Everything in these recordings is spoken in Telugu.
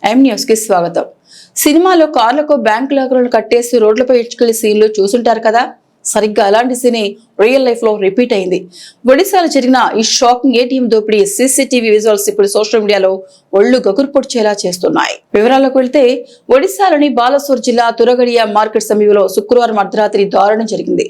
ఎం న్యూస్ కి స్వాగతం. సినిమాలో కార్లకు బ్యాంక్ లాకర్లు కట్టేసి రోడ్లపై ఇచ్చుకెళ్లే సీన్లు చూసుంటారు కదా. సరిగ్గా అలాంటి సీన్ రియల్ లైఫ్ లో రిపీట్ అయింది. ఒడిశాలో జరిగిన ఈ షాకింగ్ ఏటీఎం దోపిడీ సీసీటీవీ విజువల్స్ ఇప్పుడు సోషల్ మీడియాలో ఒళ్ళు గగురు పొడిచేలా చేస్తున్నాయి. వివరాల్లోకి వెళ్తే ఒడిశాలోని బాలసోర్ జిల్లా తురగడియా మార్కెట్ సమీపంలో శుక్రవారం అర్ధరాత్రి దారుణం జరిగింది.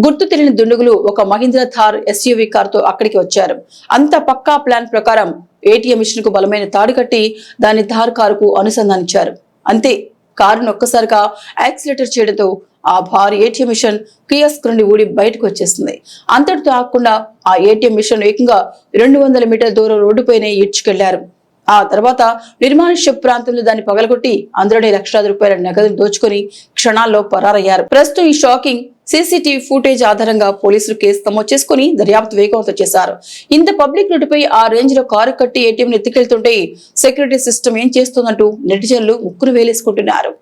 గుర్తు తెలియని దుండగులు ఒక మహీంద్రా థార్ ఎస్యూవీ కారుతో అక్కడికి వచ్చారు. అంత పక్కా ప్లాన్ ప్రకారం ఏటీఎం మిషన్ కు బలమైన తాడు కట్టి దాన్ని థార్ కారుకు అనుసంధానించారు. అంతే, కారును ఒక్కసారిగా యాక్సిలేటర్ చేయడంతో ఆ భారీ ఏటీఎం మిషన్ కియోస్క్ నుండి ఊడి బయటకు వచ్చేస్తుంది. అంతటితో ఆగకుండా ఆ ఏటీఎం మిషన్ ఏకంగా 200 మీటర్ల దూరం రోడ్డుపైనే ఈడ్చుకెళ్లారు. ఆ తర్వాత నిర్మానుష్య ప్రాంతంలో దాన్ని పగలగొట్టి అందులోని లక్షలాది రూపాయల నగదును దోచుకుని క్షణాల్లో పరారయ్యారు. ప్రస్తుతం ఈ షాకింగ్ సీసీటీవీ ఫుటేజ్ ఆధారంగా పోలీసులు కేసు నమోదు చేసుకుని దర్యాప్తు వేగవంతం చేశారు. ఇంత పబ్లిక్ రోడ్డుపై ఆ రేంజ్ లో కారు కట్టి ఏటీఎం ఎత్తుకెళ్తుంటే సెక్యూరిటీ సిస్టమ్ ఏం చేస్తోందంటూ నెటిజన్లు ముక్కును వేలేసుకుంటున్నారు.